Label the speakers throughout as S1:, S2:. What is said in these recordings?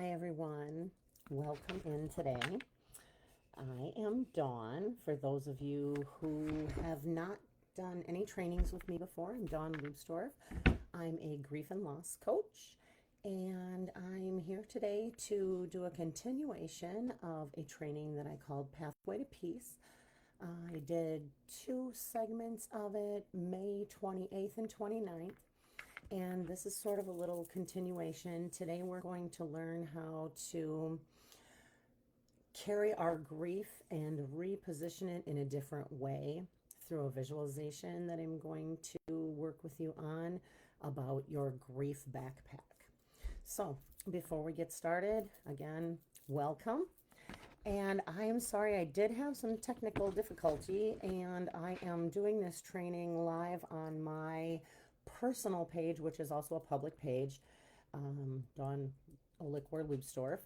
S1: Hi, everyone. Welcome in today. I am Dawn. For those of you who have not done any trainings with me before, I'm Dawn Lubsdorf. I'm a grief and loss coach, and I'm here today to do a continuation of a training that I called Pathway to Peace. I did two segments of it, May 28th and 29th. And this is sort of a little continuation. Today we're going to learn how to carry our grief and reposition it in a different way through a visualization that I'm going to work with you on about your grief backpack. So, before we get started, again, welcome. And I am sorry, I did have some technical difficulty, and I am doing this training live on my personal page, which is also a public page, Dawn Olickwer Lubsdorf.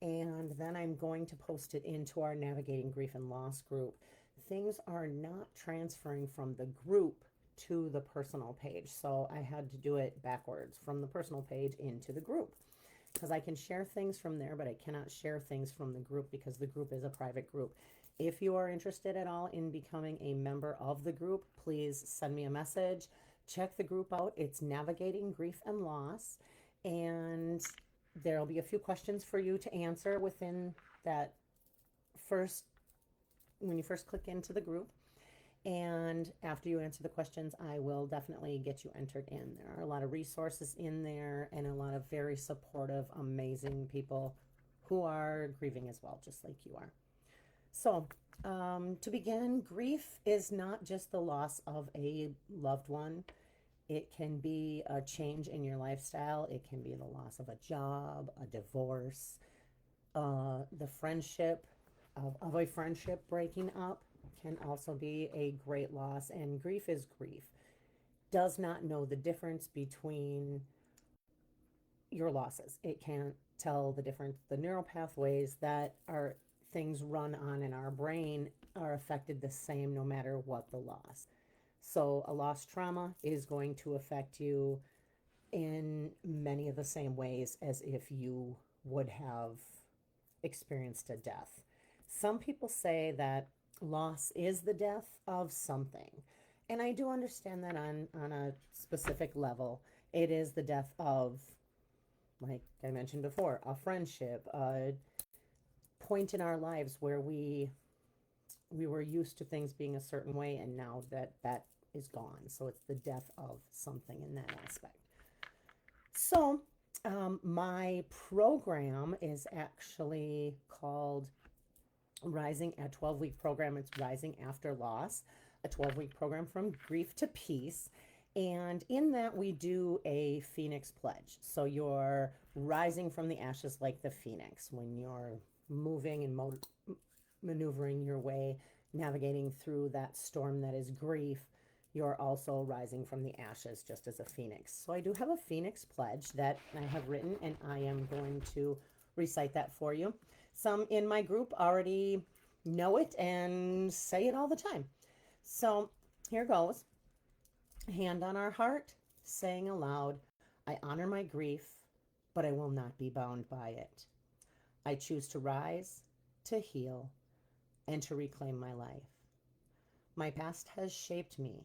S1: And then I'm going to post it into our Navigating Grief and Loss group. Things are not transferring from the group to the personal page, so I had to do it backwards from the personal page into the group, because I can share things from there, but I cannot share things from the group because the group is a private group. If you are interested at all in becoming a member of the group, please send me a message. Check the group out. It's Navigating Grief and Loss, and there'll be a few questions for you to answer within that first, when you first click into the group. And after you answer the questions, I will definitely get you entered in. There are a lot of resources in there and a lot of very supportive, amazing people who are grieving as well, just like you are. So, to begin, grief is not just the loss of a loved one. It can be a change in your lifestyle. It can be the loss of a job, a divorce, the friendship of a friendship breaking up can also be a great loss. And grief is grief. Does not know the difference between your losses. It can't tell the difference. The neural pathways that are things run on in our brain are affected the same no matter what the loss. So a loss trauma is going to affect you in many of the same ways as if you would have experienced a death. Some people say that loss is the death of something. And I do understand that on a specific level. It is the death of, like I mentioned before, a friendship, a point in our lives where we were used to things being a certain way, and now that is gone. So it's the death of something in that aspect. So my program is actually called Rising, a 12-week program. It's Rising After Loss, a 12-week program from grief to peace. And in that, we do a Phoenix pledge. So you're rising from the ashes like the Phoenix when you're moving and maneuvering your way, navigating through that storm that is grief. You're also rising from the ashes just as a phoenix. So I do have a Phoenix pledge that I have written, and I am going to recite that for you. Some in my group already know it and say it all the time. So here goes. Hand on our heart, saying aloud, I honor my grief, but I will not be bound by it. I choose to rise, to heal, and to reclaim my life. My past has shaped me,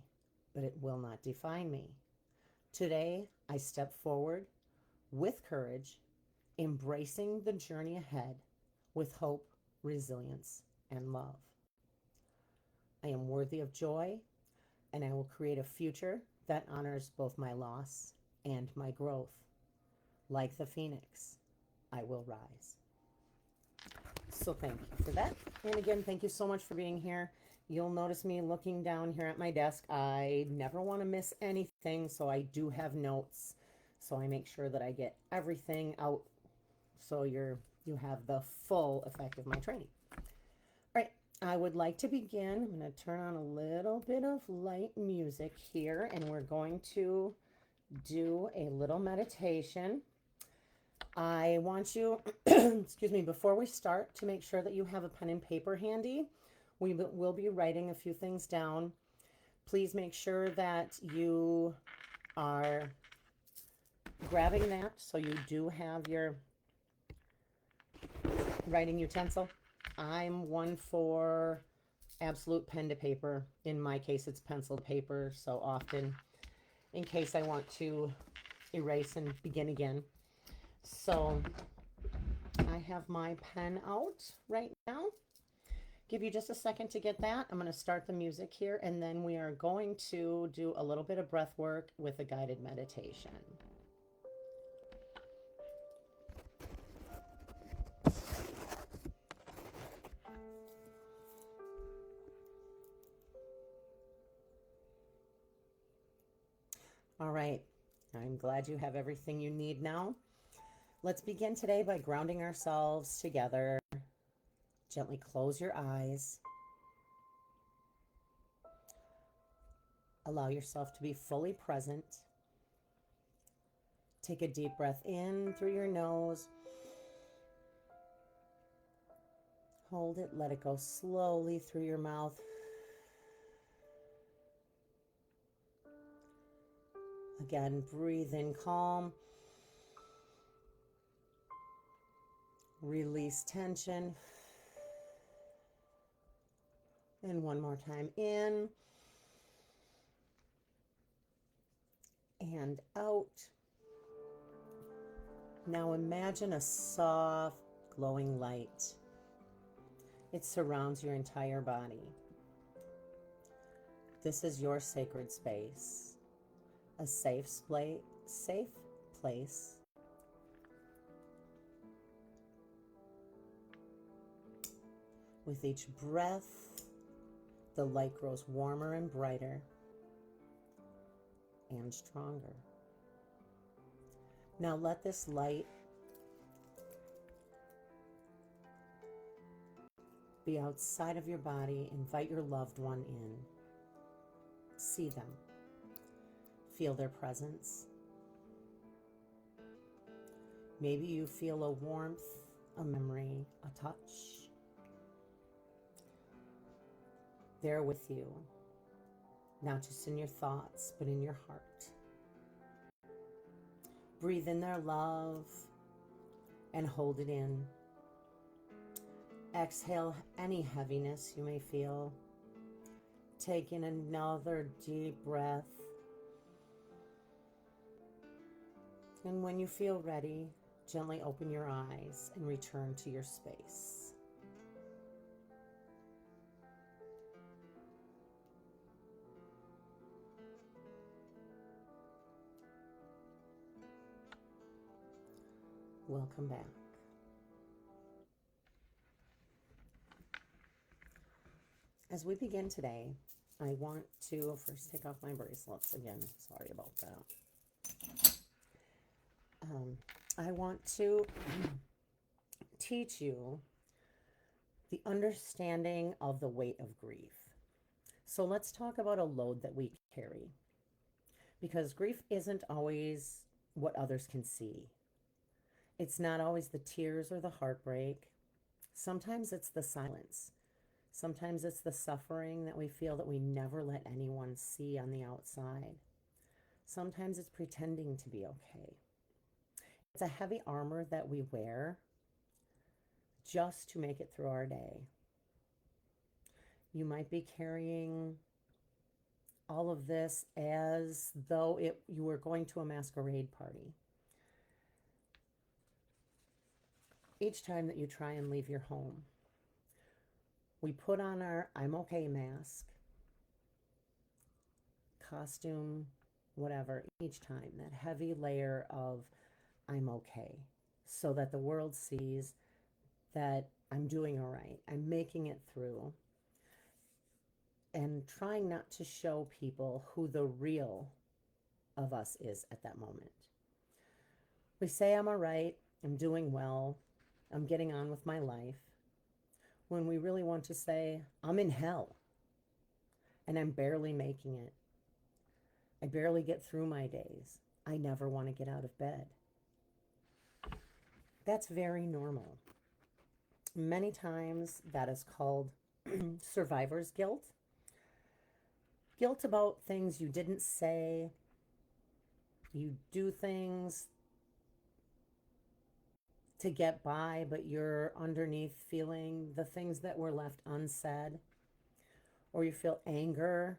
S1: but it will not define me. Today, I step forward with courage, embracing the journey ahead with hope, resilience, and love. I am worthy of joy, and I will create a future that honors both my loss and my growth. Like the phoenix, I will rise. So thank you for that. And again, thank you so much for being here. You'll notice me looking down here at my desk. I never want to miss anything, so I do have notes. So I make sure that I get everything out so you have the full effect of my training. All right, I would like to begin. I'm going to turn on a little bit of light music here, and we're going to do a little meditation. I want you, excuse me, before we start, to make sure that you have a pen and paper handy. We will be writing a few things down. Please make sure that you are grabbing that so you do have your writing utensil. I'm one for absolute pen to paper. In my case, it's pencil to paper. So often, in case I want to erase and begin again. So I have my pen out right now. Give you just a second to get that. I'm going to start the music here, and then we are going to do a little bit of breath work with a guided meditation. All right, I'm glad you have everything you need now. Let's begin today by grounding ourselves together. Gently close your eyes. Allow yourself to be fully present. Take a deep breath in through your nose. Hold it, let it go slowly through your mouth. Again, breathe in calm. Release tension. And one more time in and out. Now imagine a soft, glowing light. It surrounds your entire body. This is your sacred space, a safe place. With each breath, the light grows warmer and brighter and stronger. Now let this light be outside of your body. Invite your loved one in. See them. Feel their presence. Maybe you feel a warmth, a memory, a touch. They're with you, not just in your thoughts, but in your heart. Breathe in their love and hold it in. Exhale any heaviness you may feel. Take in another deep breath. And when you feel ready, gently open your eyes and return to your space. Welcome back. As we begin today, I want to first take off my bracelets again. Sorry about that. I want to teach you the understanding of the weight of grief. So let's talk about a load that we carry, because grief isn't always what others can see. It's not always the tears or the heartbreak. Sometimes it's the silence. Sometimes it's the suffering that we feel that we never let anyone see on the outside. Sometimes it's pretending to be okay. It's a heavy armor that we wear just to make it through our day. You might be carrying all of this as though you were going to a masquerade party. Each time that you try and leave your home, we put on our I'm okay mask, costume, whatever, each time, that heavy layer of I'm okay, so that the world sees that I'm doing all right, I'm making it through, and trying not to show people who the real of us is at that moment. We say I'm all right, I'm doing well, I'm getting on with my life, when we really want to say, I'm in hell, and I'm barely making it. I barely get through my days. I never want to get out of bed. That's very normal. Many times that is called survivor's guilt. Guilt about things you didn't say. You do things to get by, but you're underneath feeling the things that were left unsaid, or you feel anger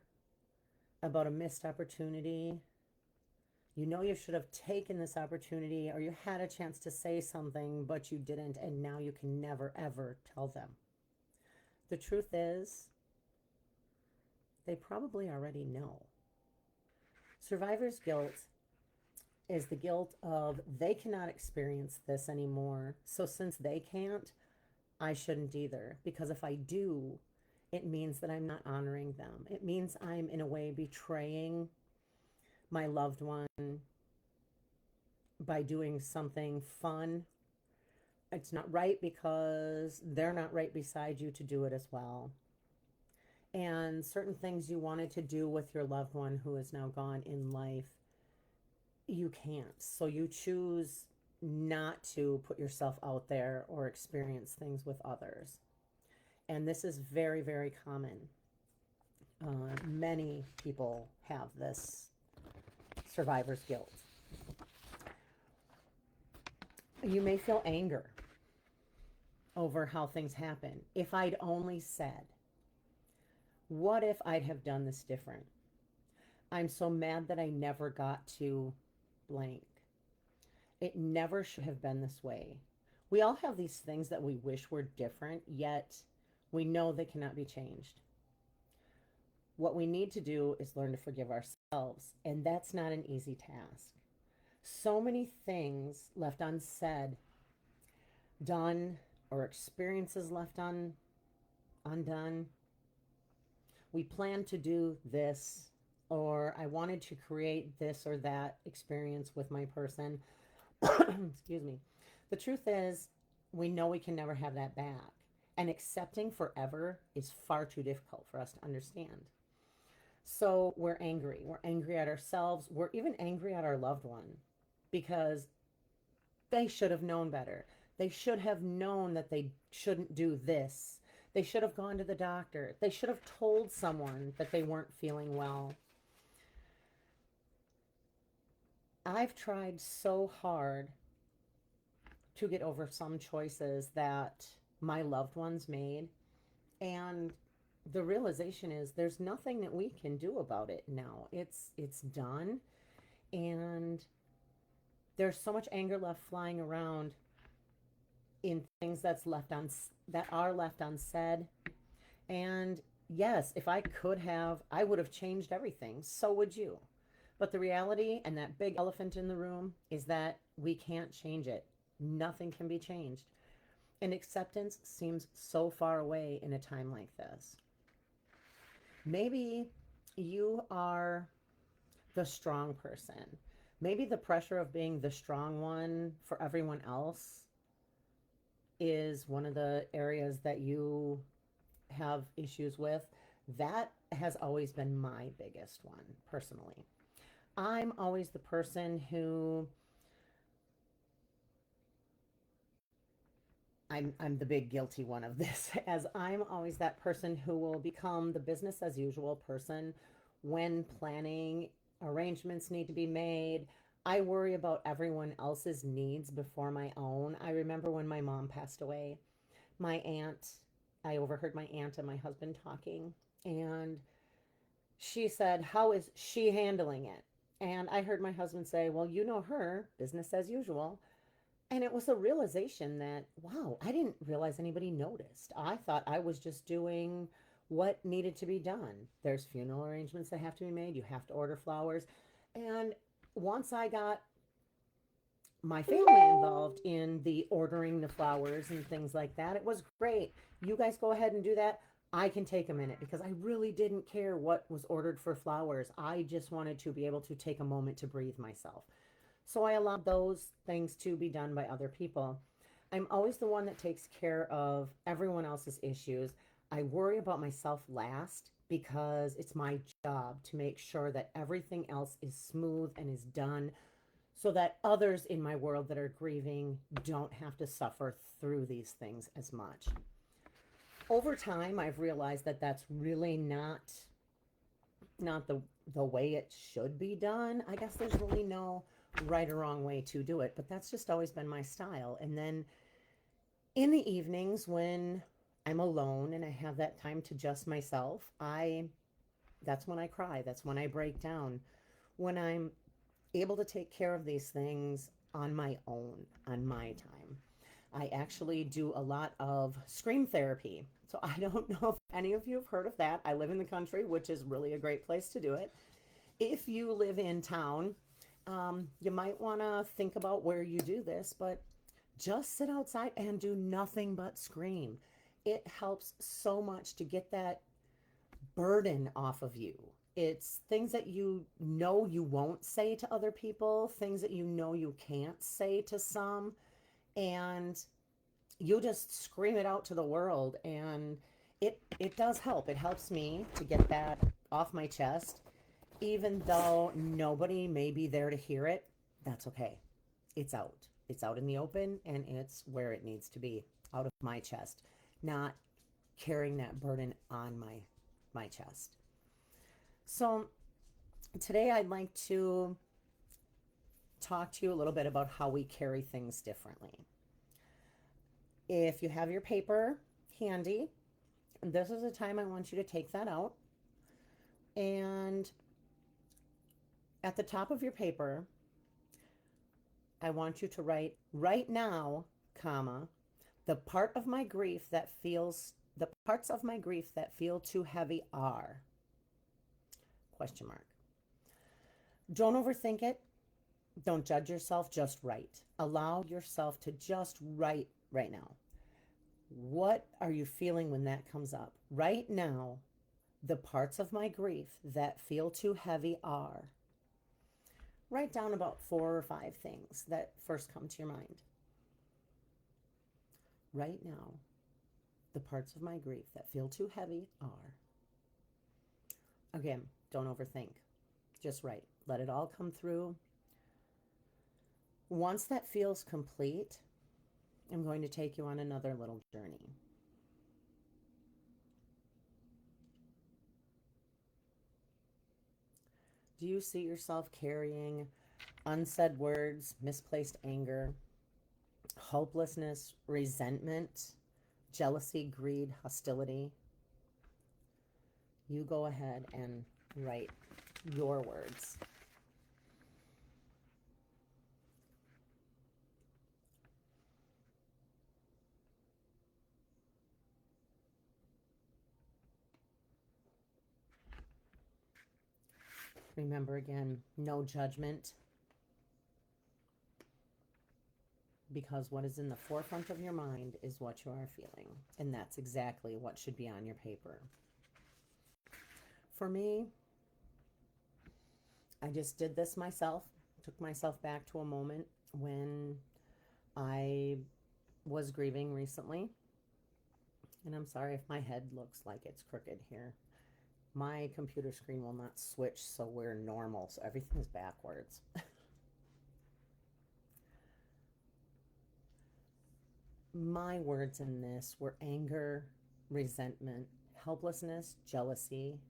S1: about a missed opportunity. You know you should have taken this opportunity, or you had a chance to say something, but you didn't, and now you can never, ever tell them. The truth is, they probably already know. Survivor's guilt is the guilt of they cannot experience this anymore. So since they can't, I shouldn't either. Because if I do, it means that I'm not honoring them. It means I'm in a way betraying my loved one by doing something fun. It's not right because they're not right beside you to do it as well. And certain things you wanted to do with your loved one who is now gone in life, you can't. So you choose not to put yourself out there or experience things with others. And this is very, very common. Many people have this survivor's guilt. You may feel anger over how things happen. If I'd only said, what if I'd have done this different? I'm so mad that I never got to blank. It never should have been this way. We all have these things that we wish were different, yet we know they cannot be changed. What we need to do is learn to forgive ourselves, and that's not an easy task. So many things left unsaid, done, or experiences left undone. We planned to do this, or I wanted to create this or that experience with my person. Excuse me. The truth is, we know we can never have that back. And accepting forever is far too difficult for us to understand. So we're angry. We're angry at ourselves. We're even angry at our loved one because they should have known better. They should have known that they shouldn't do this. They should have gone to the doctor. They should have told someone that they weren't feeling well. I've tried so hard to get over some choices that my loved ones made, and the realization is there's nothing that we can do about it now. It's done, and there's so much anger left flying around in things that are left unsaid. And yes, if I could have, I would have changed everything. So would you. But the reality, and that big elephant in the room, is that we can't change it. Nothing can be changed. And acceptance seems so far away in a time like this. Maybe you are the strong person. Maybe the pressure of being the strong one for everyone else is one of the areas that you have issues with. That has always been my biggest one, personally. I'm always the person who I'm the big guilty one of this, as I'm always that person who will become the business as usual person when planning arrangements need to be made. I worry about everyone else's needs before my own. I remember when my mom passed away, I overheard my aunt and my husband talking, and she said, "How is she handling it?" And I heard my husband say, "Well, you know her, business as usual." And it was a realization that, wow, I didn't realize anybody noticed. I thought I was just doing what needed to be done. There's funeral arrangements that have to be made. You have to order flowers. And once I got my family involved in the ordering the flowers and things like that, it was great. You guys go ahead and do that. I can take a minute because I really didn't care what was ordered for flowers. I just wanted to be able to take a moment to breathe myself. So I allowed those things to be done by other people. I'm always the one that takes care of everyone else's issues. I worry about myself last because it's my job to make sure that everything else is smooth and is done so that others in my world that are grieving don't have to suffer through these things as much. Over time, I've realized that that's really not the way it should be done. I guess there's really no right or wrong way to do it, but that's just always been my style. And then in the evenings when I'm alone and I have that time to just myself, I that's when I cry. That's when I break down. When I'm able to take care of these things on my own, on my time. I actually do a lot of scream therapy. So I don't know if any of you have heard of that. I live in the country, which is really a great place to do it. If you live in town, you might want to think about where you do this, but just sit outside and do nothing but scream. It helps so much to get that burden off of you. It's things that you know you won't say to other people, things that you know you can't say to some, and you just scream it out to the world. And it does help. It helps me to get that off my chest, even though nobody may be there to hear it. That's okay. It's out. It's out in the open, and it's where it needs to be, out of my chest, not carrying that burden on my chest. So today I'd like to talk to you a little bit about how we carry things differently. If you have your paper handy, this is the time I want you to take that out. And at the top of your paper, I want you to write right now, comma, the parts of my grief that feel too heavy are, question mark. Don't overthink it. Don't judge yourself, just write. Allow yourself to just write right now. What are you feeling when that comes up? Right now, the parts of my grief that feel too heavy are. Write down about 4 or 5 things that first come to your mind. Right now, the parts of my grief that feel too heavy are. Again, don't overthink. Just write. Let it all come through. Once that feels complete, I'm going to take you on another little journey. Do you see yourself carrying unsaid words, misplaced anger, hopelessness, resentment, jealousy, greed, hostility? You go ahead and write your words. Remember again, no judgment, because what is in the forefront of your mind is what you are feeling, and that's exactly what should be on your paper. For me, I just did this myself, took myself back to a moment when I was grieving recently. And I'm sorry if my head looks like it's crooked here. My computer screen will not switch, so we're normal, so everything's backwards. My words in this were anger, resentment, helplessness, jealousy.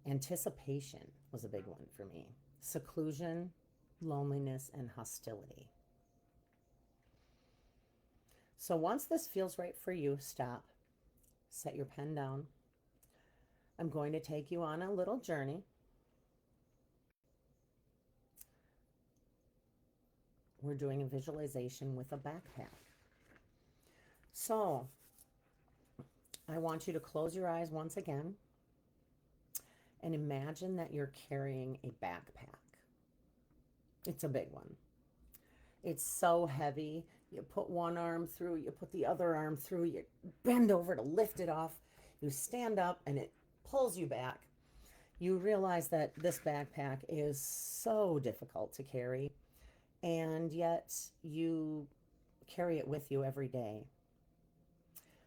S1: Anticipation was a big one for me. Seclusion, loneliness, and hostility. So once this feels right for you, stop. Set your pen down. I'm going to take you on a little journey. We're doing a visualization with a backpack. So I want you to close your eyes once again and imagine that you're carrying a backpack. It's a big one. It's so heavy. You put one arm through, you put the other arm through, you bend over to lift it off, you stand up, and it pulls you back. You realize that this backpack is so difficult to carry, and yet you carry it with you every day.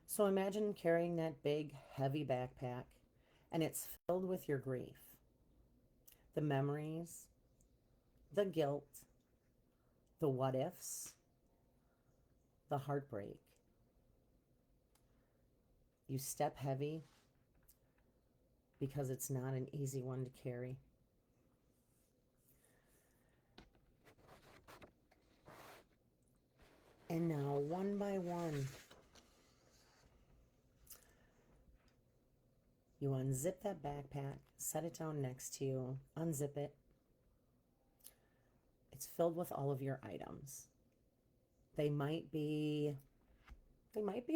S1: So imagine carrying that big, heavy backpack, and it's filled with your grief, the memories, the guilt, the what ifs, the heartbreak. You step heavy because it's not an easy one to carry. And now, one by one, you unzip that backpack, set it down next to you, unzip it. It's filled with all of your items. They might be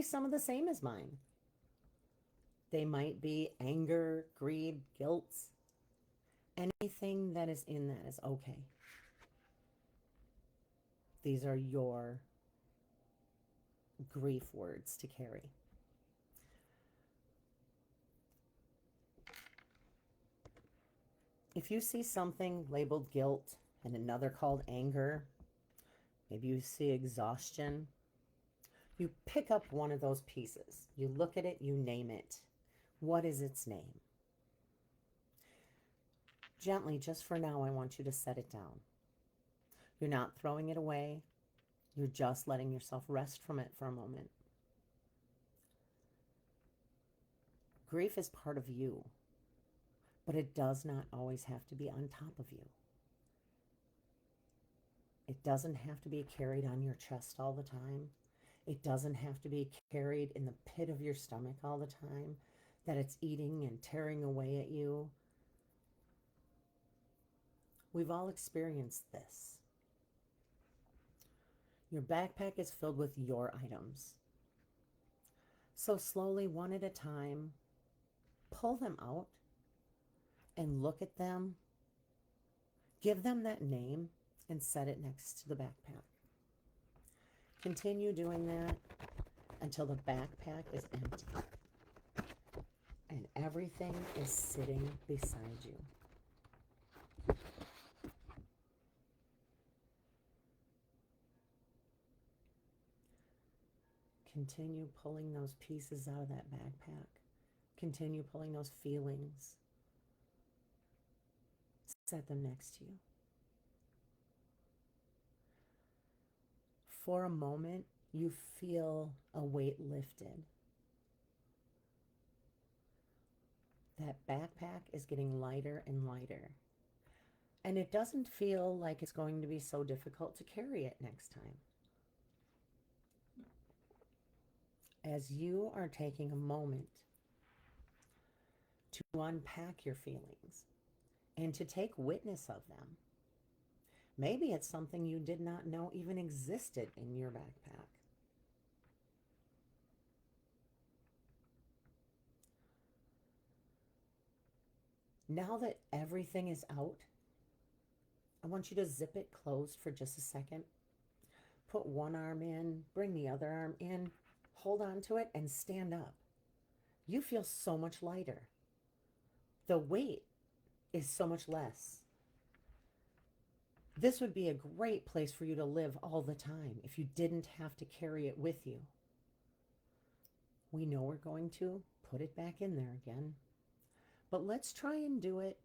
S1: some of the same as mine. They might be anger, greed, guilt. Anything that is in that is okay. These are your grief words to carry. If you see something labeled guilt and another called anger, maybe you see exhaustion, you pick up one of those pieces. You look at it, you name it. What is its name? Gently, just for now, I want you to set it down. You're not throwing it away. You're just letting yourself rest from it for a moment. Grief is part of you, but it does not always have to be on top of you. It doesn't have to be carried on your chest all the time. It doesn't have to be carried in the pit of your stomach all the time, that it's eating and tearing away at you. We've all experienced this. Your backpack is filled with your items. So slowly, one at a time, pull them out and look at them. Give them that name and set it next to the backpack. Continue doing that until the backpack is empty and everything is sitting beside you. Continue pulling those pieces out of that backpack. Continue pulling those feelings. Set them next to you. For a moment, you feel a weight lifted. That backpack is getting lighter and lighter. And it doesn't feel like it's going to be so difficult to carry it next time. As you are taking a moment to unpack your feelings and to take witness of them, maybe it's something you did not know even existed in your backpack. Now that everything is out, I want you to zip it closed for just a second. Put one arm in, bring the other arm in, hold on to it, and stand up. You feel so much lighter. The weight is so much less. This would be a great place for you to live all the time if you didn't have to carry it with you. We know we're going to put it back in there again, but let's try and do it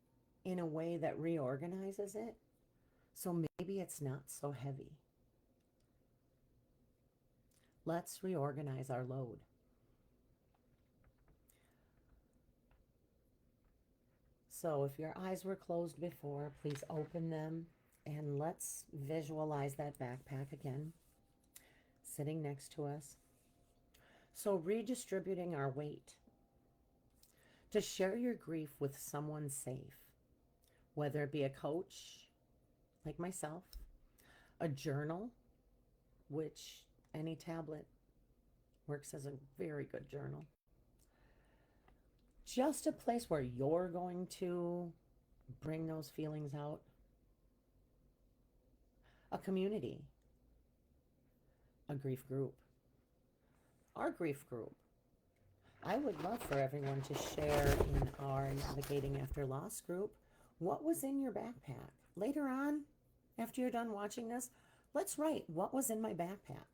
S1: in a way that reorganizes it so maybe it's not so heavy. Let's reorganize our load. So if your eyes were closed before, please open them and let's visualize that backpack again, sitting next to us. So redistributing our weight. To share your grief with someone safe, whether it be a coach like myself, a journal, which any tablet works as a very good journal. Just a place where you're going to bring those feelings out. A community, a grief group, our grief group. I would love for everyone to share in our Navigating After Loss group what was in your backpack. Later on, after you're done watching this, let's write what was in my backpack.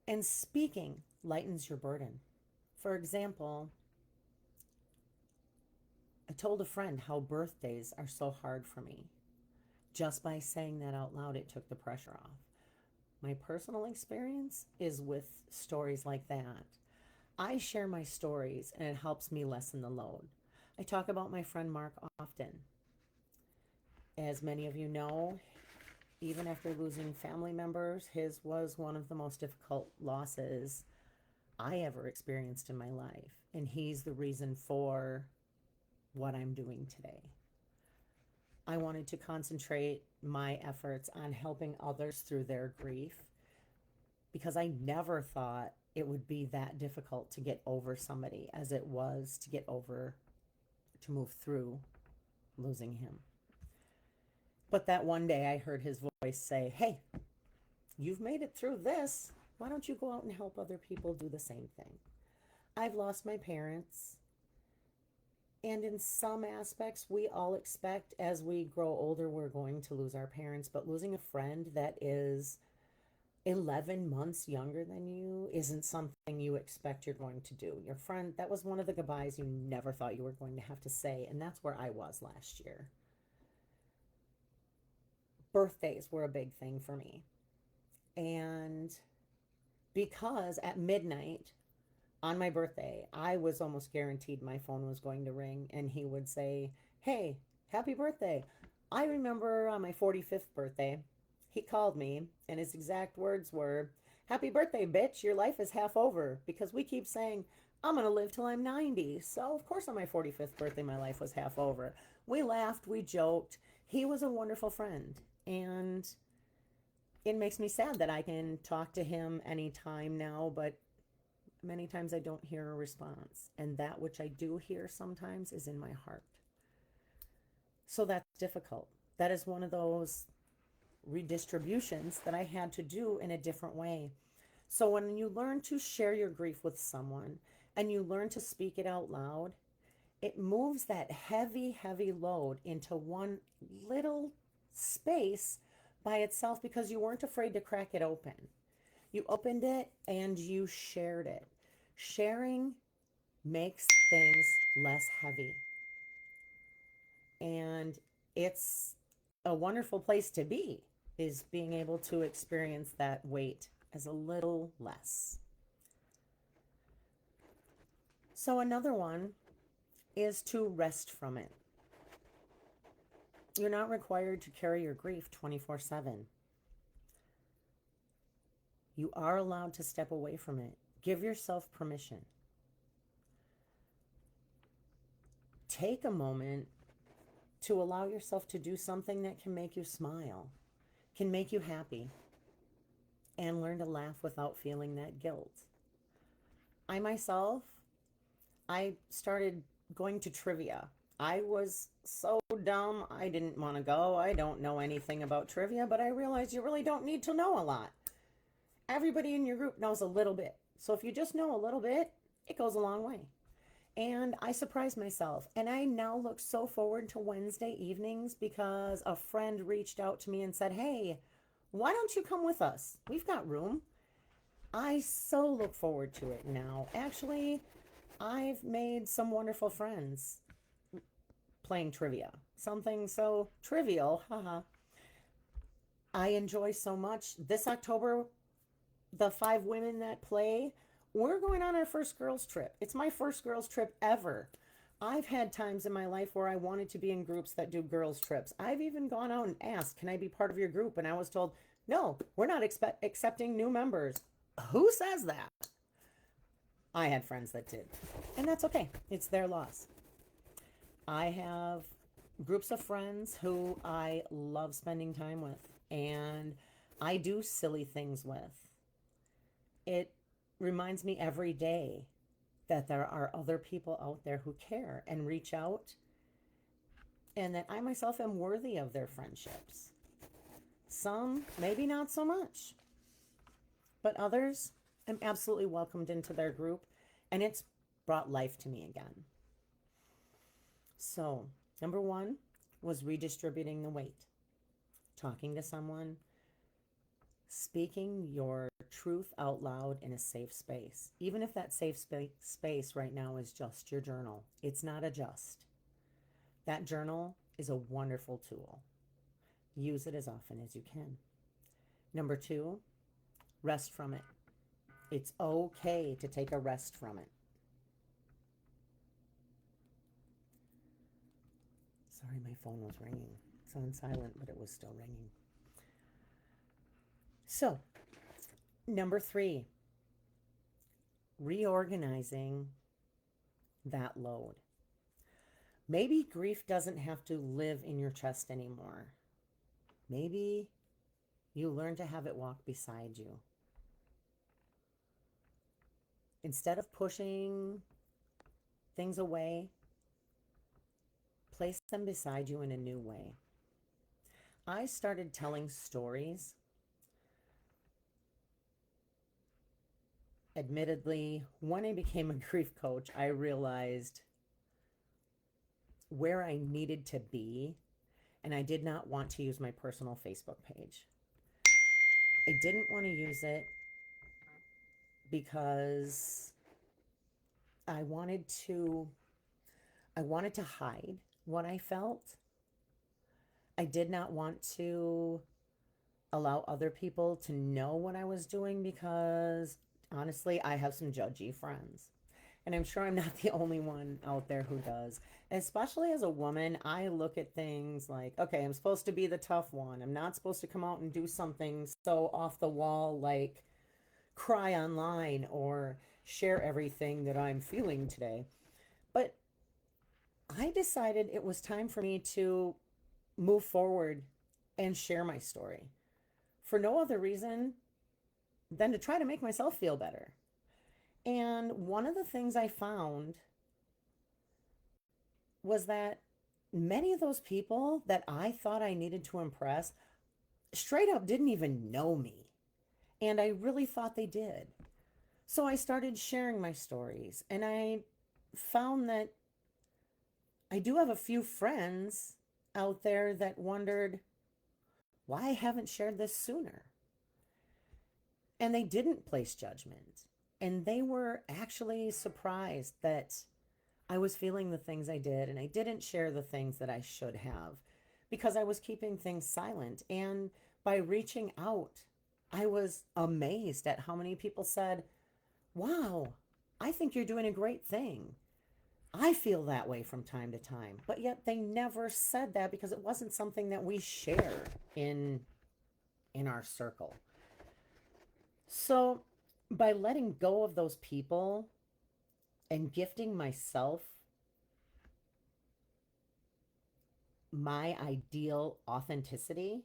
S1: And speaking lightens your burden. For example, I told a friend how birthdays are so hard for me. Just by saying that out loud, it took the pressure off. My personal experience is with stories like that. I share my stories and it helps me lessen the load. I talk about my friend Mark often. As many of you know, even after losing family members, his was one of the most difficult losses I ever experienced in my life. And he's the reason for what I'm doing today. I wanted to concentrate my efforts on helping others through their grief because I never thought it would be that difficult to get over somebody as it was to get over, to move through losing him. But that one day I heard his voice say, "Hey, you've made it through this. Why don't you go out and help other people do the same thing?" I've lost my parents. And in some aspects, we all expect as we grow older, we're going to lose our parents. But losing a friend that is 11 months younger than you isn't something you expect you're going to do. Your friend, that was one of the goodbyes you never thought you were going to have to say. And that's where I was last year. Birthdays were a big thing for me. And because at midnight on my birthday, I was almost guaranteed my phone was going to ring and he would say, "Hey, happy birthday." I remember on my 45th birthday, he called me and his exact words were, "Happy birthday, bitch. Your life is half over." Because we keep saying, I'm going to live till I'm 90. So, of course, on my 45th birthday, my life was half over. We laughed, we joked. He was a wonderful friend. And it makes me sad that I can talk to him anytime now, but many times I don't hear a response. And that which I do hear sometimes is in my heart. So that's difficult. That is one of those redistributions that I had to do in a different way. So when you learn to share your grief with someone and you learn to speak it out loud, it moves that heavy, heavy load into one little space by itself because you weren't afraid to crack it open. You opened it and you shared it. Sharing makes things less heavy. And it's a wonderful place to be, is being able to experience that weight as a little less. So another one is to rest from it. You're not required to carry your grief 24/7. You are allowed to step away from it. Give yourself permission. Take a moment to allow yourself to do something that can make you smile, can make you happy, and learn to laugh without feeling that guilt. I myself, I started going to trivia. I was so dumb, I didn't want to go. I don't know anything about trivia, but I realized you really don't need to know a lot. Everybody in your group knows a little bit. So if you just know a little bit, it goes a long way. And I surprised myself. And I now look so forward to Wednesday evenings because a friend reached out to me and said, "Hey, why don't you come with us? We've got room." I so look forward to it now. Actually, I've made some wonderful friends playing trivia. Something so trivial, haha. I enjoy so much. This October, the 5 women that play, we're going on our first girls trip. It's my first girls trip ever. I've had times in my life where I wanted to be in groups that do girls trips. I've even gone out and asked, "Can I be part of your group?" And I was told, "No, we're not accepting new members." Who says that? I had friends that did. And that's okay. It's their loss. I have groups of friends who I love spending time with, and I do silly things with. It reminds me every day that there are other people out there who care and reach out, and that I myself am worthy of their friendships. Some, maybe not so much, but others, I'm absolutely welcomed into their group, and it's brought life to me again. So, number one was redistributing the weight, talking to someone, speaking your truth out loud in a safe space. Even if that safe space right now is just your journal, it's not a just. That journal is a wonderful tool. Use it as often as you can. Number two, rest from it. It's okay to take a rest from it. Sorry, my phone was ringing. It's on silent, but it was still ringing. So, number 3, reorganizing that load. Maybe grief doesn't have to live in your chest anymore. Maybe you learn to have it walk beside you. Instead of pushing things away, place them beside you in a new way. I started telling stories. Admittedly, when I became a grief coach, I realized where I needed to be, and I did not want to use my personal Facebook page. I didn't want to use it because I wanted to hide what I felt. I did not want to allow other people to know what I was doing because honestly, I have some judgy friends. And I'm sure I'm not the only one out there who does. Especially as a woman, I look at things like, okay, I'm supposed to be the tough one. I'm not supposed to come out and do something so off the wall like cry online or share everything that I'm feeling today. But I decided it was time for me to move forward and share my story for no other reason than to try to make myself feel better. And one of the things I found was that many of those people that I thought I needed to impress straight up didn't even know me. And I really thought they did. So I started sharing my stories, and I found that I do have a few friends out there that wondered why I haven't shared this sooner. And they didn't place judgment. And they were actually surprised that I was feeling the things I did, and I didn't share the things that I should have because I was keeping things silent. And by reaching out, I was amazed at how many people said, wow, I think you're doing a great thing. I feel that way from time to time. But yet they never said that because it wasn't something that we share in our circle. So by letting go of those people and gifting myself my ideal authenticity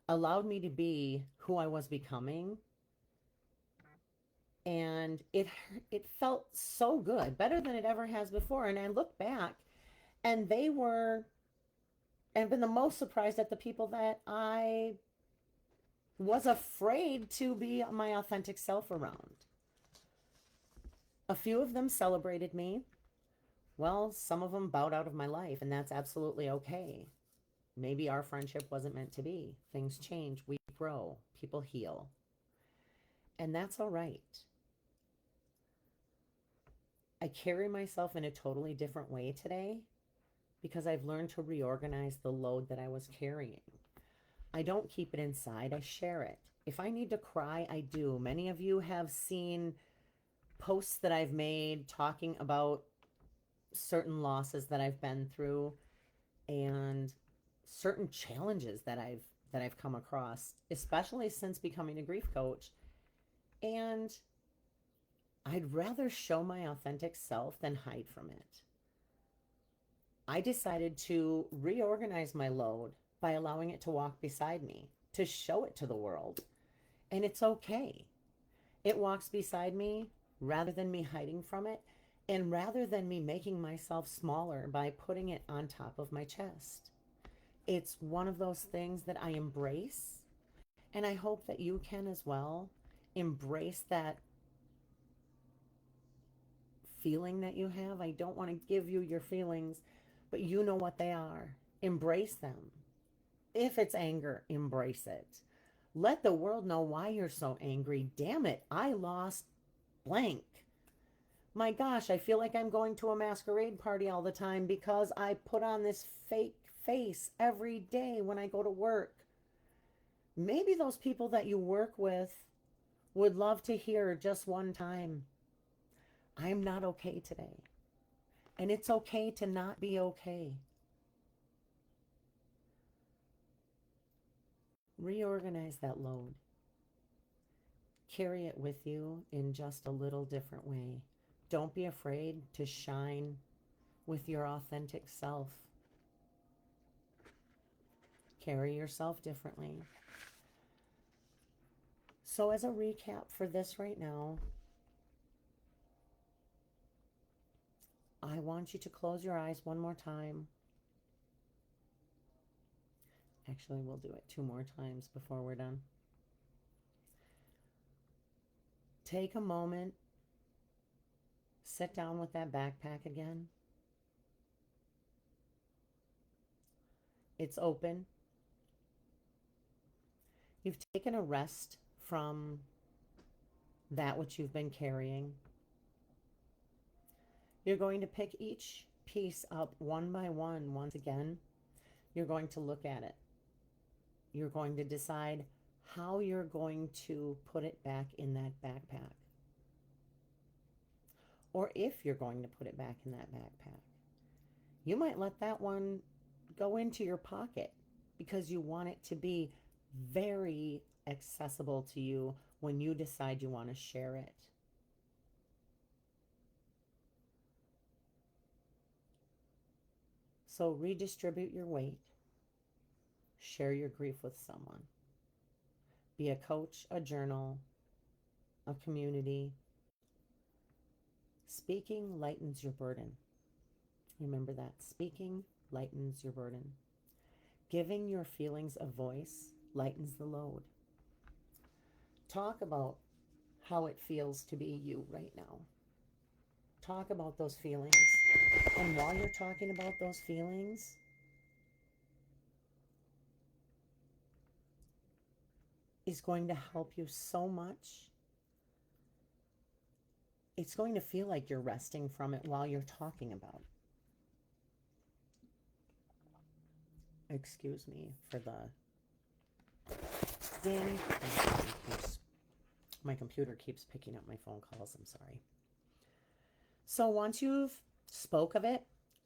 S1: allowed me to be who I was becoming, and it felt so good, better than it ever has before. And I look back, and they were, and been the most surprised at the people that I was afraid to be my authentic self around. A few of them celebrated me. Well, some of them bowed out of my life, and that's absolutely okay. Maybe our friendship wasn't meant to be. Things change, we grow, people heal. And that's all right. I carry myself in a totally different way today because I've learned to reorganize the load that I was carrying. I don't keep it inside, I share it. If I need to cry, I do. Many of you have seen posts that I've made talking about certain losses that I've been through and certain challenges that I've come across, especially since becoming a grief coach. And I'd rather show my authentic self than hide from it. I decided to reorganize my load by allowing it to walk beside me, to show it to the world. And it's okay. It walks beside me rather than me hiding from it, and rather than me making myself smaller by putting it on top of my chest. It's one of those things that I embrace, and I hope that you can as well embrace that feeling that you have. I don't want to give you your feelings, but you know what they are. Embrace them. If it's anger, embrace it. Let the world know why you're so angry. Damn it, I lost blank. My gosh, I feel like I'm going to a masquerade party all the time because I put on this fake face every day when I go to work. Maybe those people that you work with would love to hear just one time, I'm not okay today. And it's okay to not be okay. Reorganize that load. carry it with you in just a little different way. Don't be afraid to shine with your authentic self. Carry yourself differently. So as a recap for this right now, I want you to close your eyes one more time. Actually, we'll do it 2 more times before we're done. Take a moment. Sit down with that backpack again. It's open. You've taken a rest from that which you've been carrying. You're going to pick each piece up one by one. Once again, you're going to look at it. You're going to decide how you're going to put it back in that backpack. Or if you're going to put it back in that backpack. You might let that one go into your pocket because you want it to be very accessible to you when you decide you want to share it. So redistribute your weight. Share your grief with someone. Be a coach, a journal, a community. Speaking lightens your burden. Remember that. Speaking lightens your burden. Giving your feelings a voice lightens the load. Talk about how it feels to be you right now. Talk about those feelings. And while you're talking about those feelings, is going to help you so much. It's going to feel like you're resting from it while you're talking about it. Excuse me for the ding. My computer keeps picking up my phone calls. I'm sorry. So once you've spoke of it,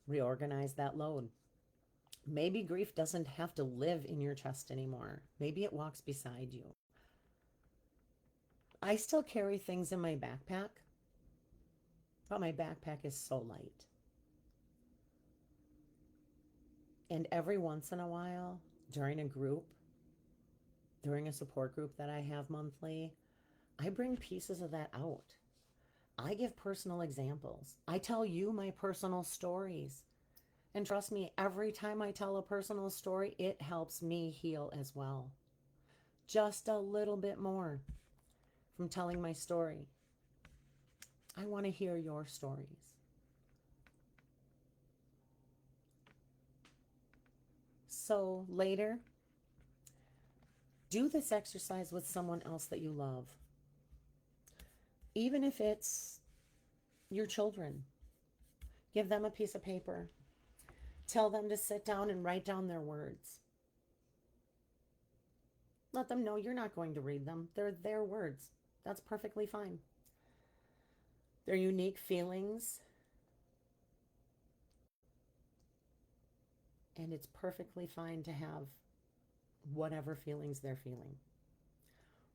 S1: reorganize that load. Maybe grief doesn't have to live in your chest anymore. Maybe it walks beside you. I still carry things in my backpack, but my backpack is so light. And every once in a while, during a support group that I have monthly, I bring pieces of that out. I give personal examples. I tell you my personal stories. And trust me, every time I tell a personal story, it helps me heal as well. Just a little bit more from telling my story. I want to hear your stories. So later, do this exercise with someone else that you love. Even if it's your children, give them a piece of paper. Tell them to sit down and write down their words. Let them know you're not going to read them. They're their words. That's perfectly fine. Their unique feelings. And it's perfectly fine to have whatever feelings they're feeling.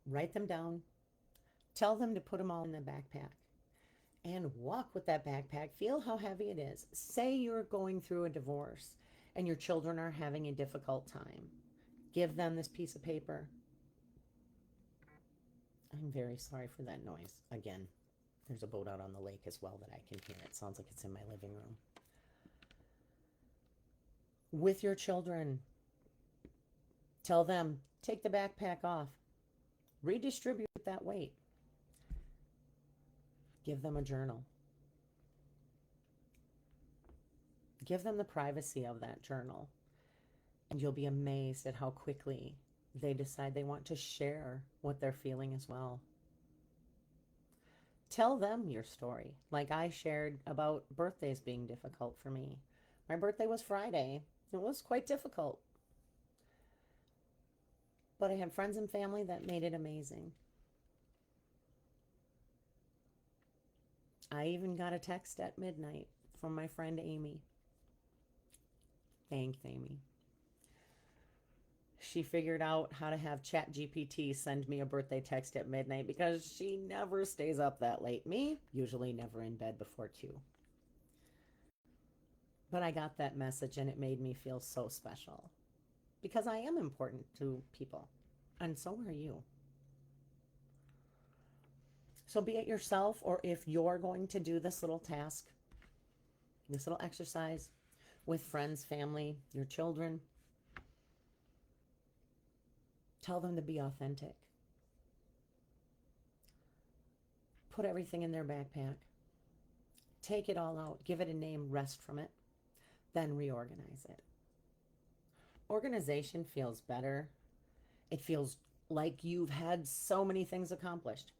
S1: Write them down. Tell them to put them all in the backpack. And walk with that backpack. Feel how heavy it is. Say you're going through a divorce and your children are having a difficult time. Give them this piece of paper. I'm very sorry for that noise. Again, there's a boat out on the lake as well that I can hear. It sounds like it's in my living room. With your children, tell them, take the backpack off. Redistribute that weight. Give them a journal. Give them the privacy of that journal. And you'll be amazed at how quickly they decide they want to share what they're feeling as well. Tell them your story. Like I shared about birthdays being difficult for me. My birthday was Friday. It was quite difficult. But I had friends and family that made it amazing. I even got a text at midnight from my friend Amy. Thanks, Amy. She figured out how to have ChatGPT send me a birthday text at midnight because she never stays up that late. Me, usually never in bed before 2. But I got that message and it made me feel so special because I am important to people, and so are you. So be it yourself, or if you're going to do this little task, this little exercise with friends, family, your children, tell them to be authentic. Put everything in their backpack. Take it all out. Give it a name. Rest from it. Then reorganize it. Organization feels better. It feels like you've had so many things accomplished.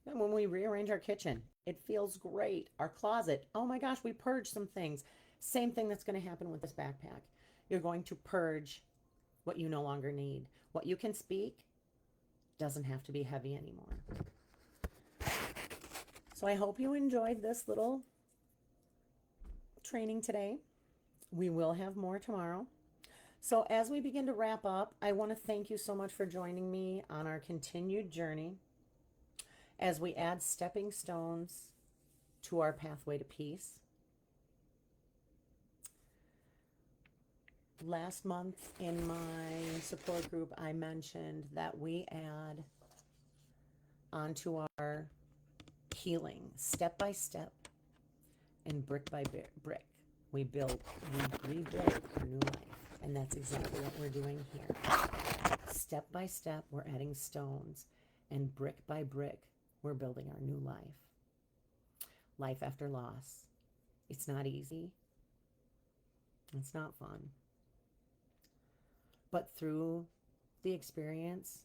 S1: And when we rearrange our kitchen, it feels great. Our closet, oh my gosh, we purged some things. Same thing that's going to happen with this backpack. You're going to purge what you no longer need. What you can speak doesn't have to be heavy anymore. So I hope you enjoyed this little training today. We will have more tomorrow. So as we begin to wrap up, I want to thank you so much for joining me on our continued journey as we add stepping stones to our pathway to peace. Last month in my support group, I mentioned that we add onto our healing step by step and brick by brick. We rebuild our new life. And that's exactly what we're doing here. Step by step, we're adding stones, and brick by brick, we're building our new life. Life after loss. It's not easy. It's not fun. But through the experience,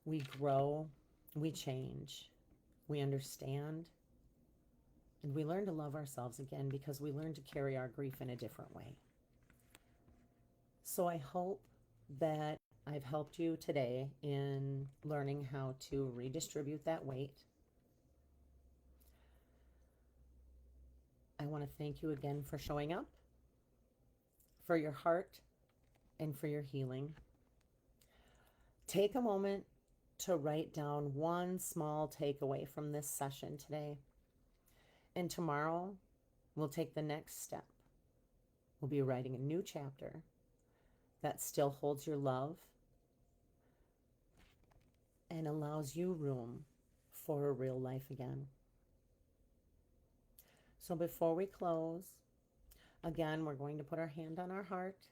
S1: we grow, we change, we understand, and we learn to love ourselves again because we learn to carry our grief in a different way. So I hope that I've helped you today in learning how to redistribute that weight. I want to thank you again for showing up, for your heart, and for your healing. Take a moment to write down one small takeaway from this session today. And tomorrow, we'll take the next step. We'll be writing a new chapter that still holds your love and allows you room for a real life again. So before we close, again, we're going to put our hand on our heart.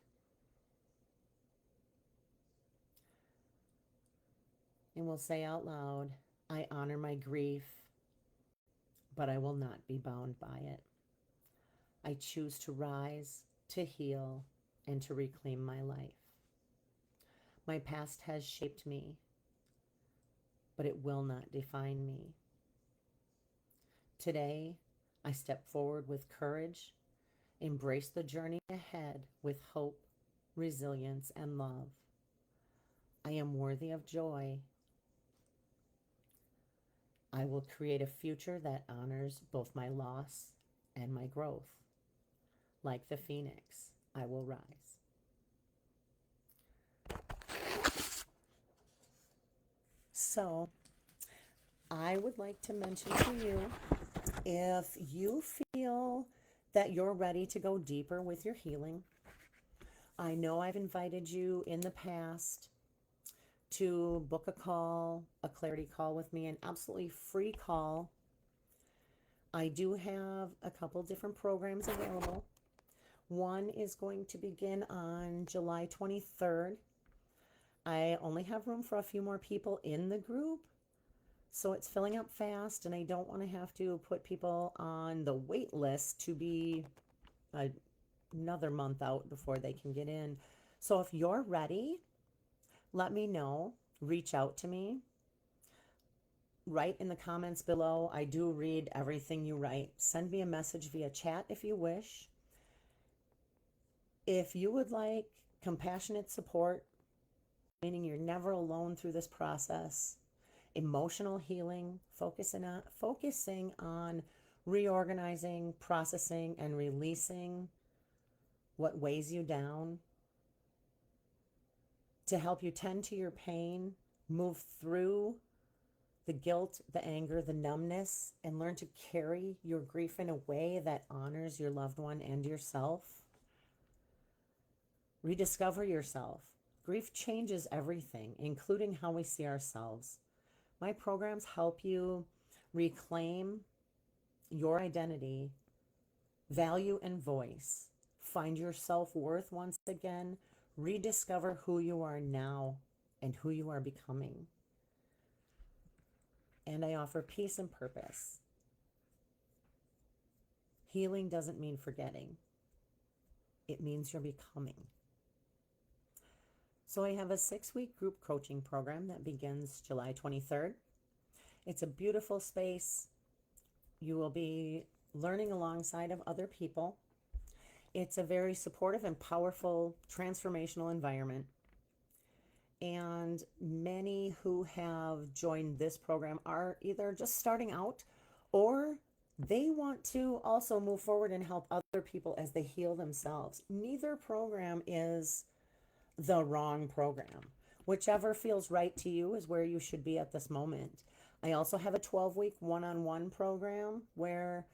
S1: And we'll say out loud, I honor my grief, but I will not be bound by it. I choose to rise, to heal, and to reclaim my life. My past has shaped me, but it will not define me. Today, I step forward with courage, embrace the journey ahead with hope, resilience, and love. I am worthy of joy. I will create a future that honors both my loss and my growth. Like the phoenix, I will rise. So, I would like to mention to you, if you feel that you're ready to go deeper with your healing, I know I've invited you in the past to book a call, a clarity call with me, an absolutely free call. I do have a couple different programs available. One is going to begin on July 23rd. I only have room for a few more people in the group, so it's filling up fast, and I don't want to have to put people on the wait list to be another month out before they can get in. So if you're ready, let me know. Reach out to me. Write in the comments below. I do read everything you write. Send me a message via chat if you wish. If you would like compassionate support, meaning you're never alone through this process, emotional healing, focusing on reorganizing, processing, and releasing what weighs you down, to help you tend to your pain, move through the guilt, the anger, the numbness, and learn to carry your grief in a way that honors your loved one and yourself. Rediscover yourself. Grief changes everything, including how we see ourselves. My programs help you reclaim your identity, value, and voice. Find your self-worth once again. Rediscover who you are now and who you are becoming. And I offer peace and purpose. Healing doesn't mean forgetting. It means you're becoming. So I have a 6-week group coaching program that begins July 23rd. It's a beautiful space. You will be learning alongside of other people. It's a very supportive and powerful transformational environment. And many who have joined this program are either just starting out or they want to also move forward and help other people as they heal themselves. Neither program is the wrong program. Whichever feels right to you is where you should be at this moment. I also have a 12-week one-on-one program where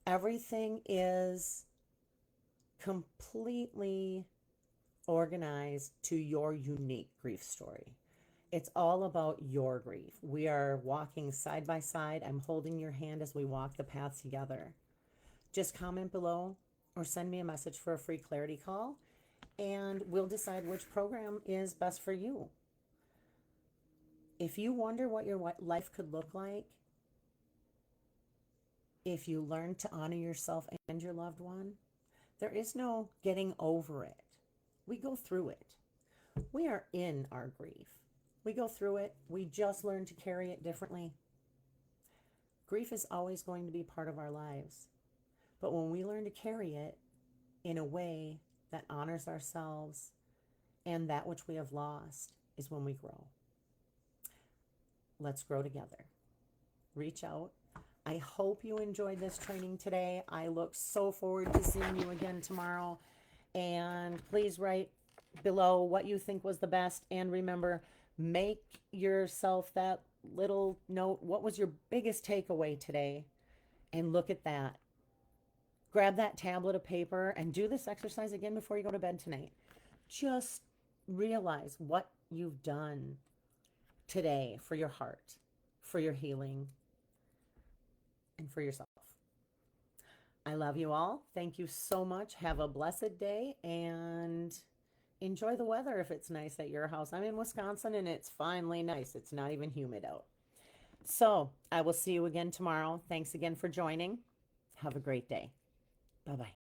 S1: everything is completely organized to your unique grief story. It's all about your grief. We are walking side by side. I'm holding your hand as we walk the path together. Just comment below or send me a message for a free clarity call, and we'll decide which program is best for you. If you wonder what your life could look like if you learn to honor yourself and your loved one, there is no getting over it. We go through it. We are in our grief. We go through it. We just learn to carry it differently. Grief is always going to be part of our lives. But when we learn to carry it in a way that honors ourselves and that which we have lost is when we grow. Let's grow together. Reach out. I hope you enjoyed this training today. I look so forward to seeing you again tomorrow. And please write below what you think was the best. And remember, make yourself that little note. What was your biggest takeaway today? And look at that. Grab that tablet of paper and do this exercise again before you go to bed tonight. Just realize what you've done today for your heart, for your healing, and for yourself. I love you all. Thank you so much. Have a blessed day and enjoy the weather if it's nice at your house. I'm in Wisconsin and it's finally nice. It's not even humid out. So I will see you again tomorrow. Thanks again for joining. Have a great day. Bye-bye.